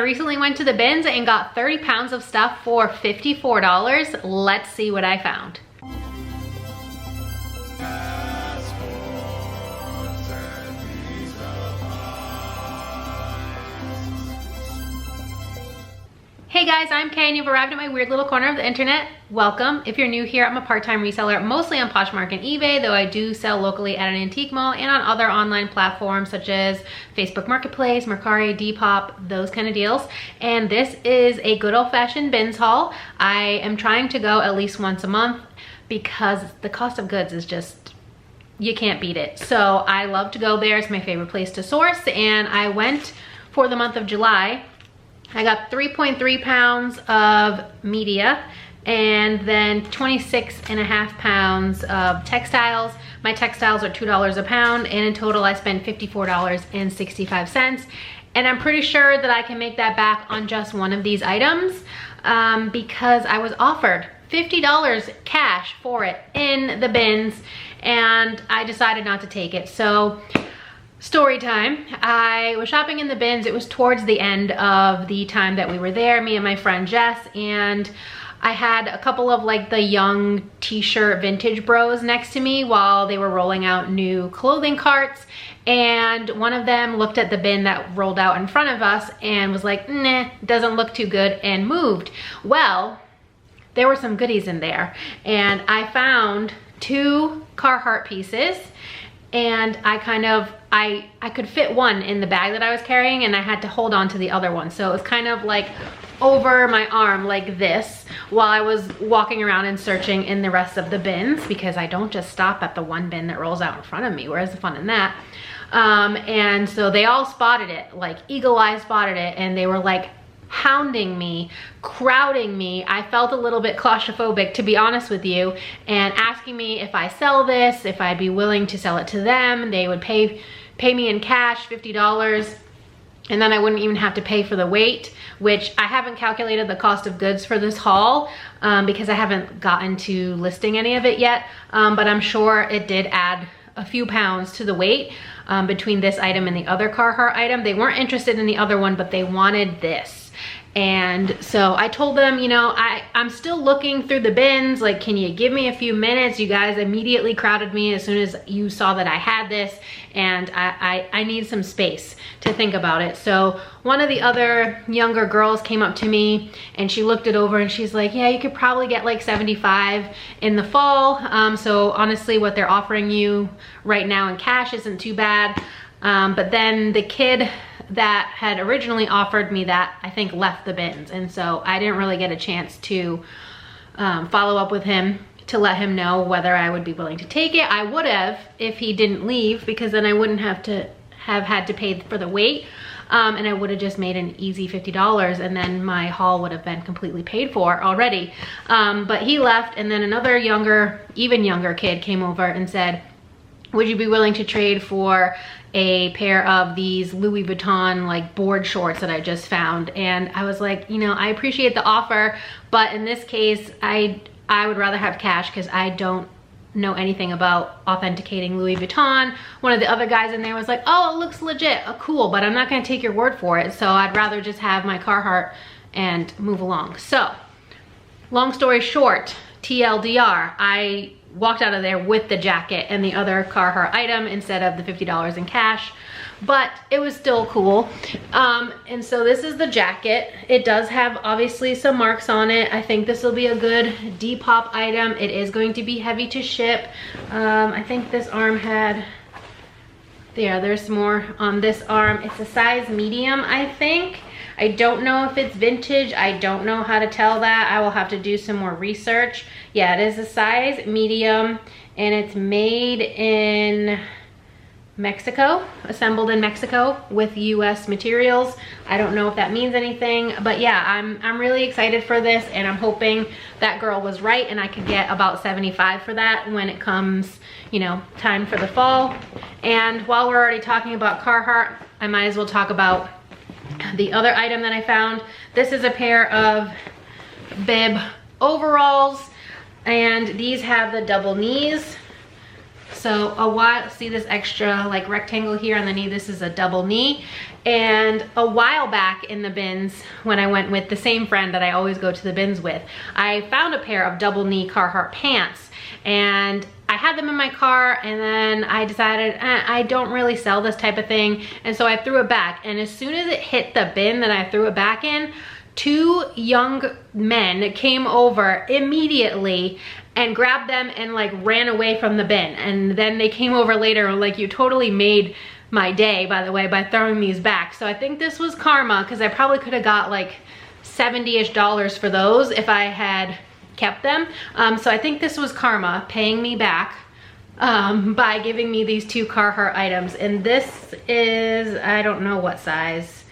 recently went to the bins and got 30 pounds of stuff for $54. Let's see what I found. Hey guys, I'm Kay and you've arrived at my weird little corner of the internet. Welcome. If you're new here, I'm a part-time reseller, mostly on Poshmark and eBay, though I do sell locally at an antique mall and on other online platforms such as Facebook Marketplace, Mercari, Depop, those kind of deals. And this is a good old-fashioned bins haul. I am trying to go at least once a month because the cost of goods is just, you can't beat it. So I love to go there. It's my favorite place to source, and I went for the month of July. I got 3.3 pounds of media and then 26.5 pounds of textiles. My textiles are $2 a pound, and in total I spent $54.65. And I'm pretty sure that I can make that back on just one of these items because I was offered $50 cash for it in the bins, and I decided not to take it. So story time. I was shopping in the bins. It was towards the end of the time that we were there, me and my friend Jess, and I had a couple of like the young t-shirt vintage bros next to me while they were rolling out new clothing carts, and one of them looked at the bin that rolled out in front of us and was like, nah, doesn't look too good, and moved. Well, there were some goodies in there, and I found 2 Carhartt pieces, and I could fit one in the bag that I was carrying, and I had to hold on to the other one. So it was kind of like over my arm like this while I was walking around and searching in the rest of the bins, because I don't just stop at the one bin that rolls out in front of me. Where's the fun in that? And so they all spotted it, like eagle eye spotted it, and they were like hounding me, crowding me. I felt a little bit claustrophobic, to be honest with you, and asking me if I sell this, if I'd be willing to sell it to them. They would pay me in cash, $50, and then I wouldn't even have to pay for the weight, which I haven't calculated the cost of goods for this haul because I haven't gotten to listing any of it yet, but I'm sure it did add a few pounds to the weight between this item and the other Carhartt item. They weren't interested in the other one, but they wanted this. And so I told them, you know, I'm still looking through the bins, like, can you give me a few minutes? You guys immediately crowded me as soon as you saw that I had this, and I need some space to think about it. So one of the other younger girls came up to me and she looked it over and she's like, yeah, you could probably get like 75 in the fall. So honestly, what they're offering you right now in cash isn't too bad. But then the kid that had originally offered me that, I think, left the bins, and so I didn't really get a chance to follow up with him to let him know whether I would be willing to take it. I would have if he didn't leave, because then I wouldn't have had to pay for the weight, and I would have just made an easy $50, and then my haul would have been completely paid for already. But he left, and then another even younger kid came over and said, would you be willing to trade for a pair of these Louis Vuitton like board shorts that I just found? And I was like, you know, I appreciate the offer, but in this case, I would rather have cash because I don't know anything about authenticating Louis Vuitton. One of the other guys in there was like, oh, it looks legit, cool, but I'm not gonna take your word for it. So I'd rather just have my Carhartt and move along. So long story short, TLDR, I walked out of there with the jacket and the other Carhartt item instead of the $50 in cash, but it was still cool. And so this is the jacket. It does have obviously some marks on it. I think this will be a good Depop item. It is going to be heavy to ship. I think this arm had, there's more on this arm. It's a size medium, I think. I don't know if it's vintage. I don't know how to tell that. I will have to do some more research. Yeah, it is a size medium, and it's made in Mexico, assembled in Mexico with US materials. I don't know if that means anything, but yeah, I'm really excited for this, and I'm hoping that girl was right and I could get about 75 for that when it comes, you know, time for the fall. And while we're already talking about Carhartt, I might as well talk about the other item that I found. This is a pair of bib overalls, and these have the double knees. So a while, see this extra like rectangle here on the knee, this is a double knee. And a while back in the bins, when I went with the same friend that I always go to the bins with, I found a pair of double knee Carhartt pants, and I had them in my car, and then I decided I don't really sell this type of thing, and so I threw it back. And as soon as it hit the bin that I threw it back in, two young men came over immediately and grabbed them and like ran away from the bin. And then they came over later and like, you totally made my day, by the way, by throwing these back. So I think this was karma, because I probably could have got like $70-ish for those if I had kept them. So I think this was karma paying me back by giving me these two Carhartt items. And this is, I don't know what size.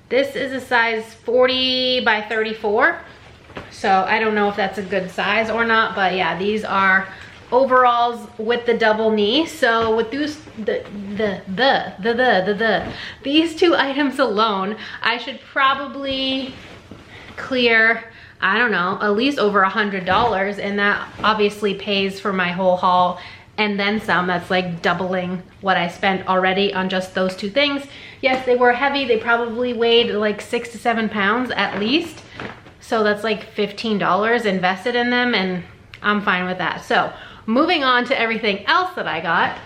This is a size 40 by 34. So I don't know if that's a good size or not, but yeah, these are overalls with the double knee. So with these these two items alone, I should probably clear, I don't know, at least over $100, and that obviously pays for my whole haul and then some. That's like doubling what I spent already on just those two things. Yes, they were heavy. They probably weighed like 6 to 7 pounds at least. So that's like $15 invested in them, and I'm fine with that. So moving on to everything else that I got.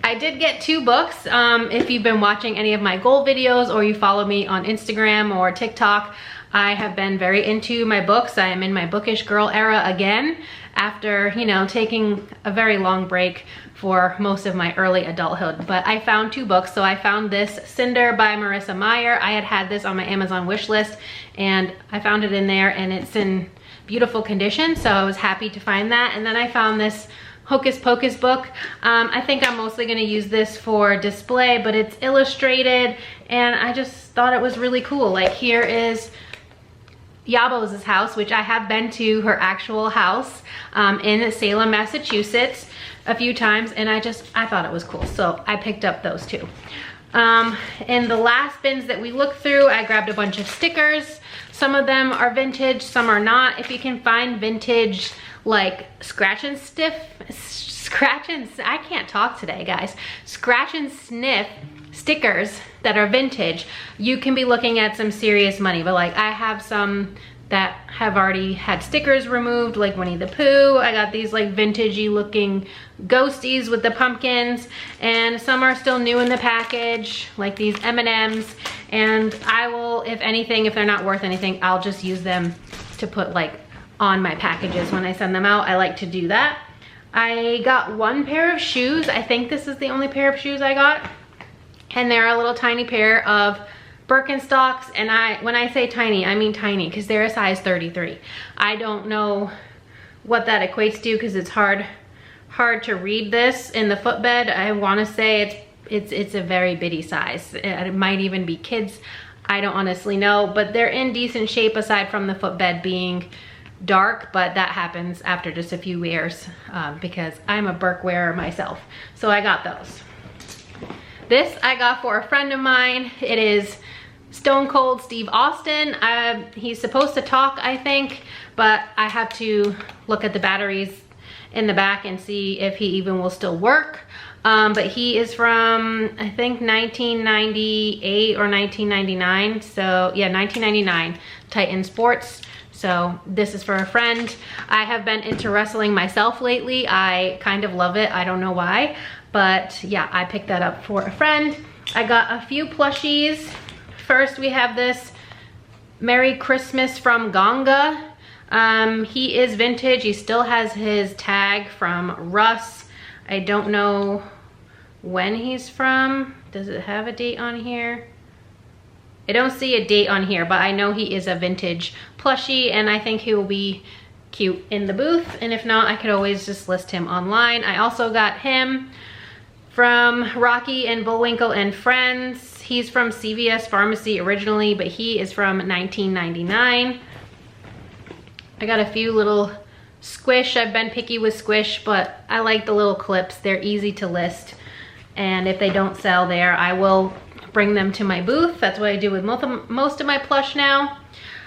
I did get 2 books. If you've been watching any of my goal videos or you follow me on Instagram or TikTok, I have been very into my books. I am in my bookish girl era again after, you know, taking a very long break for most of my early adulthood. But I found 2 books. So I found this Cinder by Marissa Meyer. I had this on my Amazon wish list, and I found it in there, and it's in beautiful condition, so I was happy to find that. And then I found this Hocus Pocus book. I think I'm mostly going to use this for display, but it's illustrated, and I just thought it was really cool. Like, here is Yabo's house, which I have been to her actual house in Salem, Massachusetts a few times, and I thought it was cool, so I picked up those 2. In the last bins that we looked through, I grabbed a bunch of stickers. Some of them are vintage, some are not. If you can find vintage, like scratch and sniff stickers that are vintage, you can be looking at some serious money. But like, I have some that have already had stickers removed, like Winnie the Pooh. I got these like vintagey looking ghosties with the pumpkins, and some are still new in the package, like these M&Ms. And I will, if anything, if they're not worth anything, I'll just use them to put like on my packages when I send them out. I like to do that. I got 1 pair of shoes. I think this is the only pair of shoes I got, and they're a little tiny pair of Birkenstocks. And when I say tiny, I mean tiny, because they're a size 33. I don't know what that equates to, because it's hard to read this in the footbed. I want to say it's a very bitty size. It might even be kids. I don't honestly know, but they're in decent shape aside from the footbed being dark, but that happens after just a few wears because I'm a Birk wearer myself. So I got those. This I got for a friend of mine. It is Stone Cold Steve Austin. He's supposed to talk, I think, but I have to look at the batteries in the back and see if he even will still work. But he is from, I think, 1998 or 1999. So yeah, 1999, Titan Sports. So this is for a friend. I have been into wrestling myself lately. I kind of love it. I don't know why, but yeah, I picked that up for a friend. I got a few plushies. First, we have this Merry Christmas from Ganga. He is vintage. He still has his tag from Russ. I don't know when he's from. Does it have a date on here? I don't see a date on here, but I know he is a vintage plushie, and I think he will be cute in the booth. And if not, I could always just list him online. I also got him from Rocky and Bullwinkle and Friends. He's from CVS Pharmacy originally, but he is from 1999. I got a few little Squish. I've been picky with Squish, but I like the little clips. They're easy to list, and if they don't sell there, I will bring them to my booth. That's what I do with most of my plush now.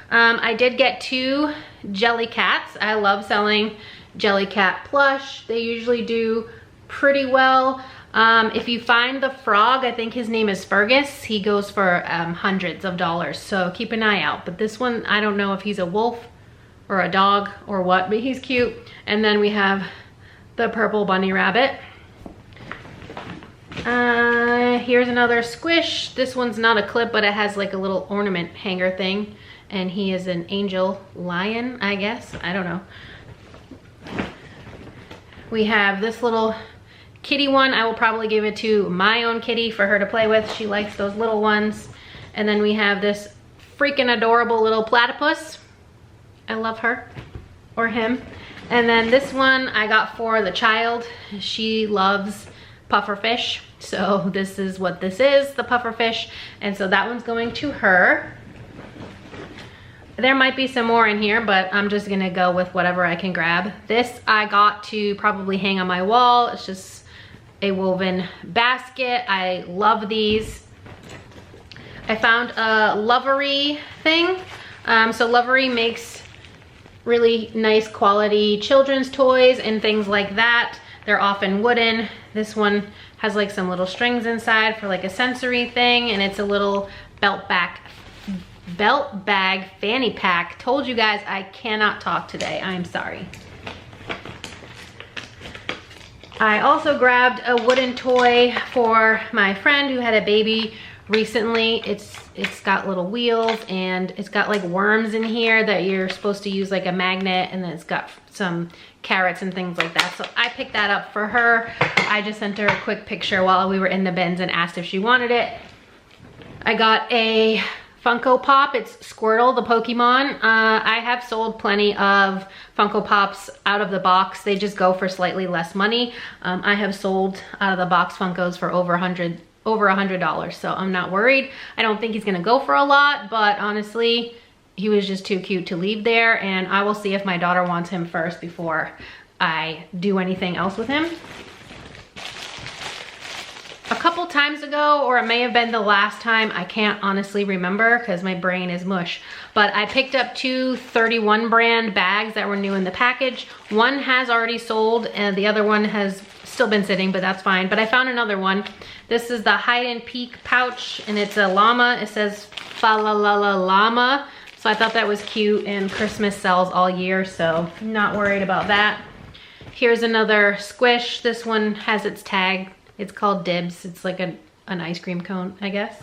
I did get 2 Jellycats. I love selling Jellycat plush. They usually do pretty well. If you find the frog, I think his name is Fergus, he goes for hundreds of dollars, so keep an eye out. But this one, I don't know if he's a wolf or a dog or what, but he's cute. And then we have the purple bunny rabbit. Here's another squish. This one's not a clip, but it has like a little ornament hanger thing, and he is an angel lion, I guess. I don't know. We have this little kitty one. I will probably give it to my own kitty for her to play with. She likes those little ones. And then we have this freaking adorable little platypus. I love her, or him. And then this one I got for the child. She loves pufferfish, so this is what this is, the pufferfish. And so that one's going to her. There might be some more in here, but I'm just gonna go with whatever I can grab. This I got to probably hang on my wall. It's just a woven basket. I love these. I found a Lovery thing. So Lovery makes really nice quality children's toys and things like that. They're often wooden. This one has like some little strings inside for like a sensory thing, and it's a little belt bag fanny pack. Told you guys I cannot talk today. I'm sorry. I also grabbed a wooden toy for my friend who had a baby recently. It's got little wheels, and it's got like worms in here that you're supposed to use like a magnet, and then it's got some carrots and things like that. So I picked that up for her. I just sent her a quick picture while we were in the bins and asked if she wanted it. I got a Funko Pop. It's Squirtle, the Pokemon. I have sold plenty of Funko Pops out of the box. They just go for slightly less money. I have sold out of the box Funkos for over $100, so I'm not worried. I don't think he's gonna go for a lot, but honestly, he was just too cute to leave there, and I will see if my daughter wants him first before I do anything else with him. A couple times ago, or it may have been the last time, I can't honestly remember because my brain is mush, but I picked up 2 31 brand bags that were new in the package. One has already sold and the other one has still been sitting, but that's fine. But I found another one. This is the Hide and Peek pouch, and it's a llama. It says fa la la la llama. So I thought that was cute, and Christmas sells all year, so I'm not worried about that. Here's another squish. This one has its tag. It's called Dibs. It's like an ice cream cone, I guess.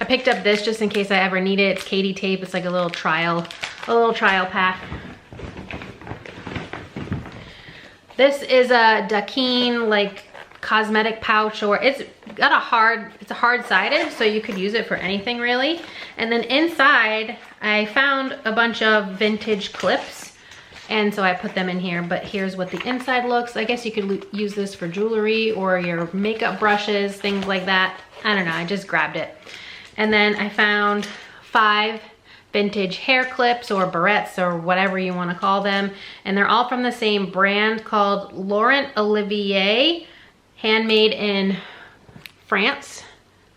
I picked up this just in case I ever need it. It's Katie tape. It's like a little trial pack. This is a Dakin like cosmetic pouch, or it's a hard-sided, so you could use it for anything really. And then inside I found a bunch of vintage clips, and so I put them in here. But here's what the inside looks. I guess you could use this for jewelry or your makeup brushes, things like that. I don't know, I just grabbed it. And then I found 5 vintage hair clips or barrettes or whatever you want to call them, and they're all from the same brand called Laurent Olivier, handmade in France.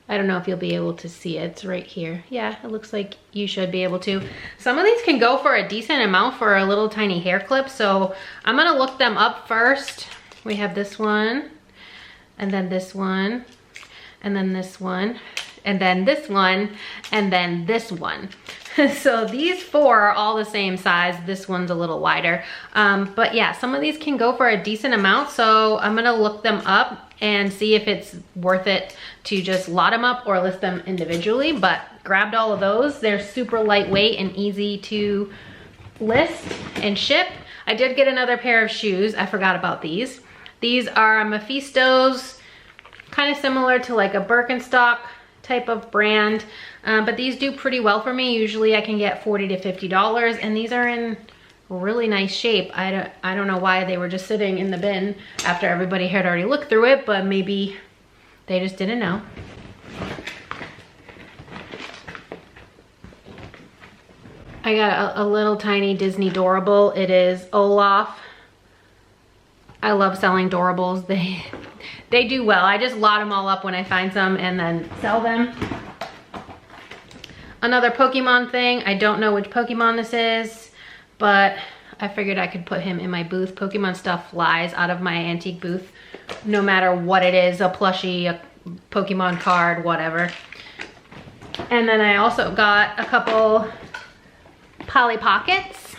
I don't know if you'll be able to see it. It's right here. Yeah, it looks like you should be able to. Some of these can go for a decent amount for a little tiny hair clip, so I'm gonna look them up first. We have this one, and then this one, and then this one, and then this one, and then this one. So these 4 are all the same size. This one's a little wider. But yeah, some of these can go for a decent amount, so I'm gonna look them up and see if it's worth it to just lot them up or list them individually. But grabbed all of those. They're super lightweight and easy to list and ship. I did get another pair of shoes. I forgot about these. These are Mephistos, kind of similar to like a Birkenstock type of brand, but these do pretty well for me. Usually I can get $40 to $50, and these are in really nice shape. I don't know why they were just sitting in the bin after everybody had already looked through it, but maybe they just didn't know. I got a little tiny Disney Dorable. It is Olaf. I love selling Dorables. They do well. I just lot them all up when I find some and then sell them. Another Pokemon thing. I don't know which Pokemon this is, but I figured I could put him in my booth. Pokemon stuff flies out of my antique booth, no matter what it is, a plushie, a Pokemon card, whatever. And then I also got a couple Polly Pockets.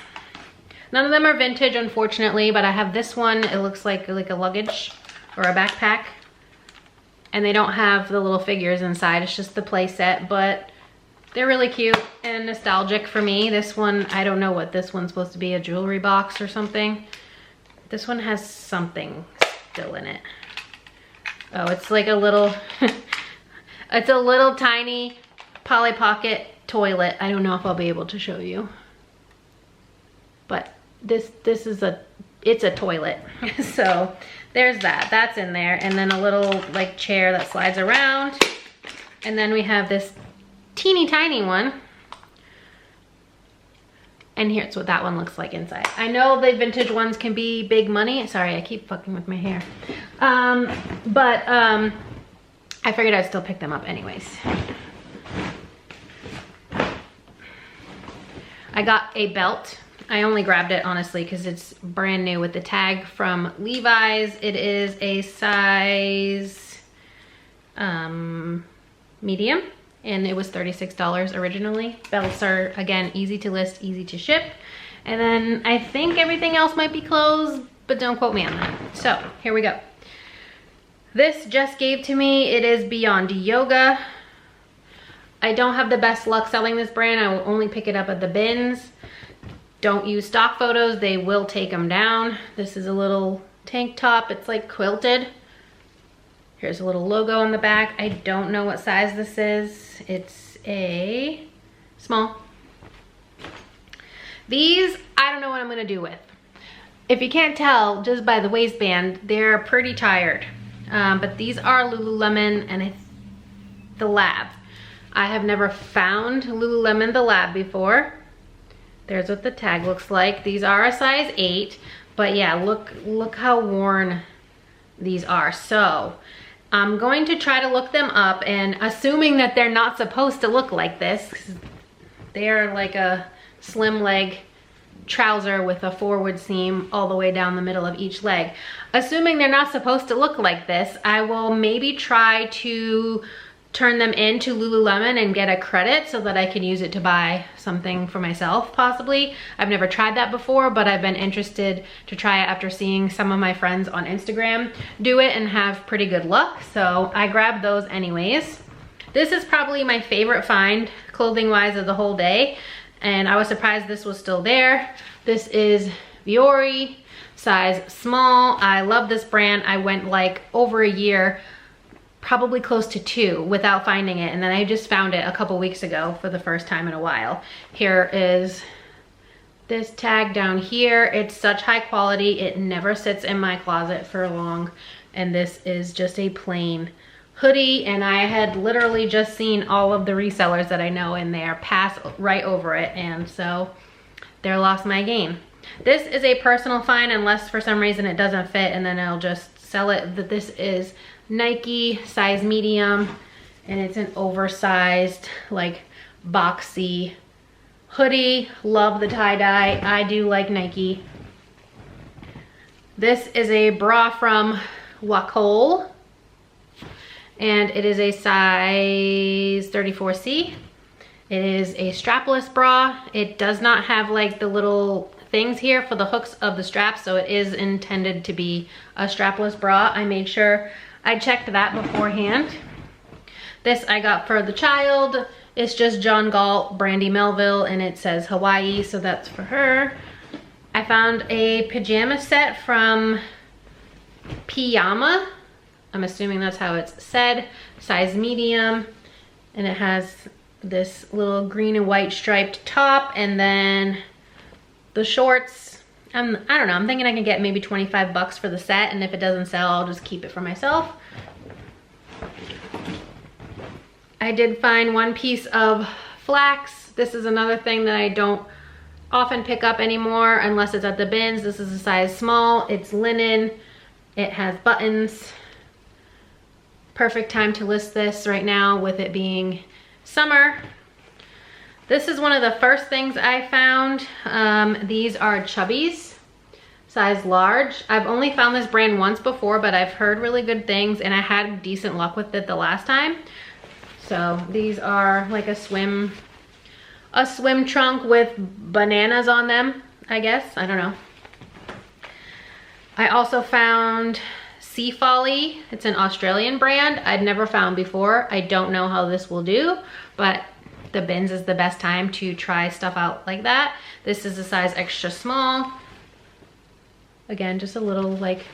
None of them are vintage, unfortunately, but I have this one. It looks like a luggage or a backpack. And they don't have the little figures inside. It's just the play set, but they're really cute and nostalgic for me. This one, I don't know what this one's supposed to be, a jewelry box or something. This one has something still in it. Oh, it's like a little, it's a little tiny Polly Pocket toilet. I don't know if I'll be able to show you. But this is it's a toilet. So there's that, that's in there. And then a little like chair that slides around. And then we have this teeny tiny one. And here's what that one looks like inside. I know the vintage ones can be big money. Sorry, I keep fucking with my hair. I figured I'd still pick them up anyways. I got a belt. I only grabbed it honestly because it's brand new with the tag from Levi's. It is a size medium and it was $36 originally. Belts are, again, easy to list, easy to ship. And then I think everything else might be closed, but don't quote me on that. So here we go. This Jess gave to me. It is Beyond Yoga. I don't have the best luck selling this brand. I will only pick it up at the bins. Don't use stock photos. They will take them down. This is a little tank top. It's like quilted. Here's a little logo on the back. I don't know what size this is. It's a small. These, I don't know what I'm gonna do with. If you can't tell just by the waistband, they're pretty tired. But these are Lululemon and the Lab. I have never found Lululemon the Lab before. There's what the tag looks like. These are a size 8, but yeah, look how worn these are. So I'm going to try to look them up, and assuming that they're not supposed to look like this, they're like a slim leg trouser with a forward seam all the way down the middle of each leg. Assuming they're not supposed to look like this, I will maybe try to turn them into Lululemon and get a credit so that I can use it to buy something for myself, possibly. I've never tried that before, but I've been interested to try it after seeing some of my friends on Instagram do it and have pretty good luck. So I grabbed those anyways. This is probably my favorite find clothing-wise of the whole day, and I was surprised this was still there. This is Viori, size small. I love this brand. I went like over a year, probably close to 2 without finding it, and then I just found it a couple weeks ago for the first time in a while. Here is this tag down here. It's such high quality, it never sits in my closet for long. And this is just a plain hoodie, and I had literally just seen all of the resellers that I know in there pass right over it, and so they're lost my game. This is a personal find unless for some reason it doesn't fit, and then I'll just sell it. But this is Nike, size medium, and it's an oversized, like, boxy hoodie. Love the tie-dye. I do like Nike. This is a bra from Wacol, and it is a size 34C. It is a strapless bra. It does not have like the little things here for the hooks of the straps, so it is intended to be a strapless bra. I made sure I checked that beforehand. This I got for the child. It's just John Galt, Brandy Melville, and it says Hawaii, so that's for her. I found a pajama set from Piyama. I'm assuming that's how it's said. Size medium, and it has this little green and white striped top, and then the shorts. I don't know, I'm thinking I can get maybe 25 bucks for the set, and if it doesn't sell, I'll just keep it for myself. I did find one piece of flax. This is another thing that I don't often pick up anymore unless it's at the bins. This is a size small. It's linen. It has buttons. Perfect time to list this right now with it being summer. This is one of the first things I found. These are Chubbies, size large. I've only found this brand once before, but I've heard really good things and I had decent luck with it the last time. So these are like a swim trunk with bananas on them, I guess. I don't know. I also found Sea Folly. It's an Australian brand I'd never found before. I don't know how this will do, but the bins is the best time to try stuff out like that. This is a size extra small. Again, just a little like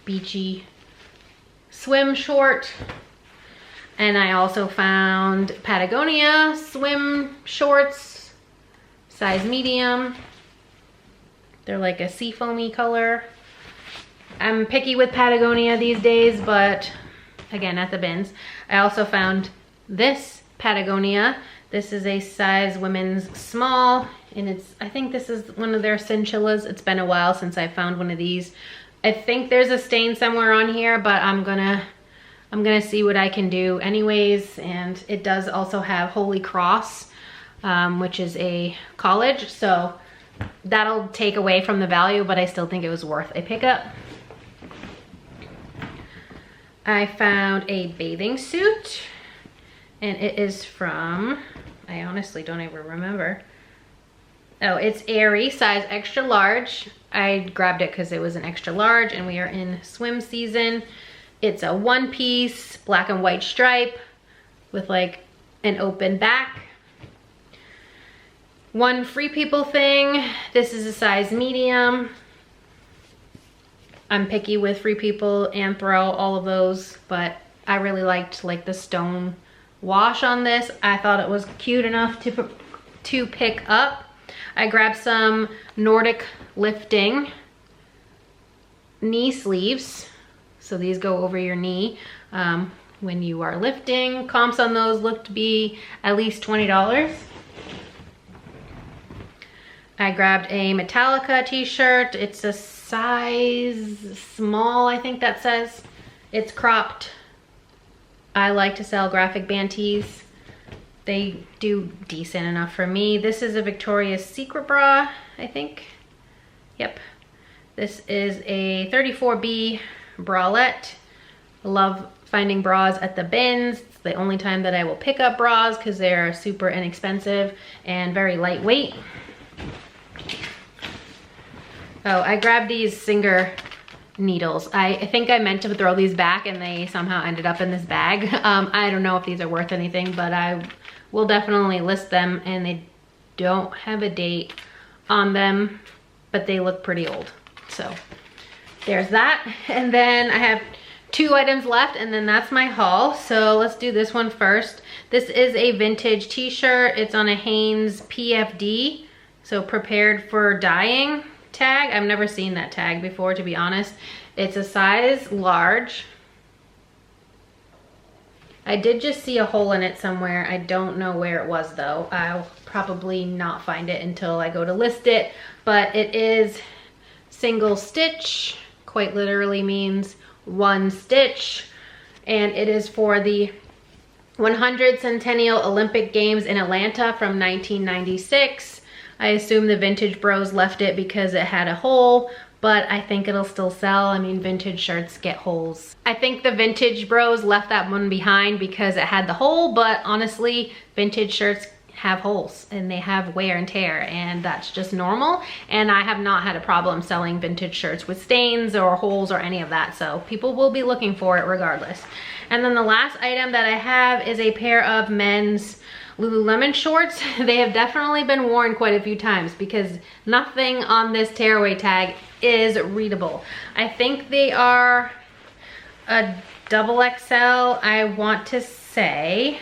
beachy swim short. And I also found Patagonia swim shorts, size medium. They're like a seafoamy color. I'm picky with Patagonia these days, but again, at the bins. I also found this Patagonia. This is a size women's small, and I think this is one of their chinchillas. It's been a while since I found one of these. I think there's a stain somewhere on here, but I'm gonna see what I can do anyways. And it does also have Holy Cross, which is a college, so that'll take away from the value, but I still think it was worth a pickup. I found a bathing suit, and it is from, I honestly don't even remember. Oh, it's Aerie, size extra large. I grabbed it because it was an extra large and we are in swim season. It's a one piece, black and white stripe with like an open back. One Free People thing. This is a size medium. I'm picky with Free People and Throw, all of those, but I really liked like the stone wash on this. I thought it was cute enough to pick up. I grabbed some Nordic lifting knee sleeves. So these go over your knee when you are lifting. Comps on those look to be at least $20. I grabbed a Metallica t-shirt. It's a size small, I think that says. It's cropped. I like to sell graphic band tees. They do decent enough for me. This is a Victoria's Secret bra, I think. Yep. This is a 34B bralette. I love finding bras at the bins. It's the only time that I will pick up bras because they're super inexpensive and very lightweight. Oh, I grabbed these Singer needles. I think I meant to throw these back and they somehow ended up in this bag. I don't know if these are worth anything, but I will definitely list them, and they don't have a date on them, but they look pretty old. So there's that. And then I have 2 items left, and then that's my haul. So let's do this one first. This is a vintage t-shirt. It's on a Hanes PFD, so prepared for dyeing tag. I've never seen that tag before, to be honest. It's a size large. I did just see a hole in it somewhere. I don't know where it was though. I'll probably not find it until I go to list it, but it is single stitch, quite literally means one stitch, and it is for the 100th Centennial Olympic Games in Atlanta from 1996. I assume the Vintage Bros left it because it had a hole, but I think it'll still sell. I mean, vintage shirts get holes. I think the Vintage Bros left that one behind because it had the hole, but honestly, vintage shirts have holes and they have wear and tear, and that's just normal. And I have not had a problem selling vintage shirts with stains or holes or any of that, so people will be looking for it regardless. And then the last item that I have is a pair of men's Lululemon shorts. They have definitely been worn quite a few times because nothing on this tearaway tag is readable. I think they are a XXL, I want to say.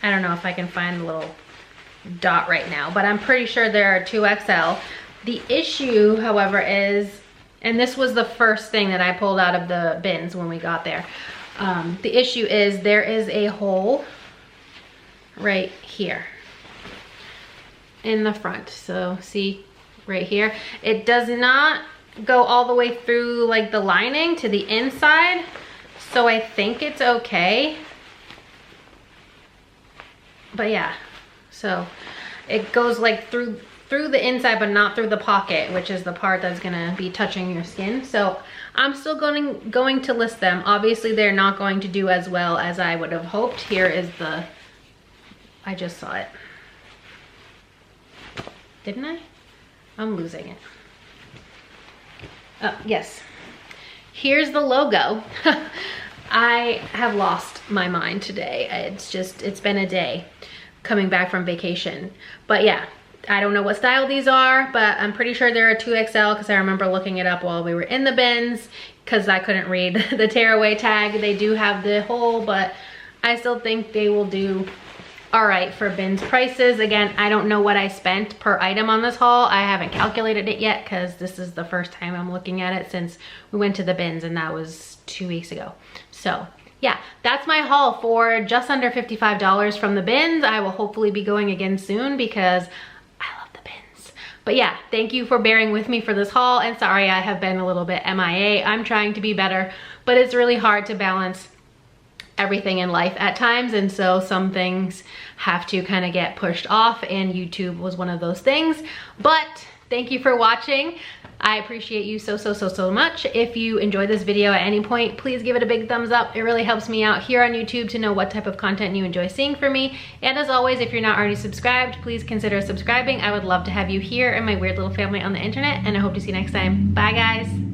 I don't know if I can find the little dot right now, but I'm pretty sure they're a 2XL. The issue, however, is, and this was the first thing that I pulled out of the bins when we got there. The issue is there is a hole right here in the front. So see right here, it does not go all the way through like the lining to the inside, so I think it's okay. But yeah, So it goes like through the inside, but not through the pocket, which is the part that's gonna be touching your skin. So I'm still going to list them. Obviously, they're not going to do as well as I would have hoped. Here is the, I just saw it. Didn't I? I'm losing it. Oh, yes. Here's the logo. I have lost my mind today. It's been a day coming back from vacation. But yeah, I don't know what style these are, but I'm pretty sure they're a 2XL because I remember looking it up while we were in the bins because I couldn't read the tearaway tag. They do have the hole, but I still think they will do all right for bins prices. Again, I don't know what I spent per item on this haul. I haven't calculated it yet because this is the first time I'm looking at it since we went to the bins, and that was 2 weeks ago. So yeah, that's my haul for just under $55 from the bins. I will hopefully be going again soon because but yeah, thank you for bearing with me for this haul, and sorry I have been a little bit MIA. I'm trying to be better, but it's really hard to balance everything in life at times, and so some things have to kind of get pushed off, and YouTube was one of those things. But thank you for watching. I appreciate you so much. If you enjoyed this video at any point, please give it a big thumbs up. It really helps me out here on YouTube to know what type of content you enjoy seeing from me. And as always, if you're not already subscribed, please consider subscribing. I would love to have you here in my weird little family on the internet, and I hope to see you next time. Bye guys.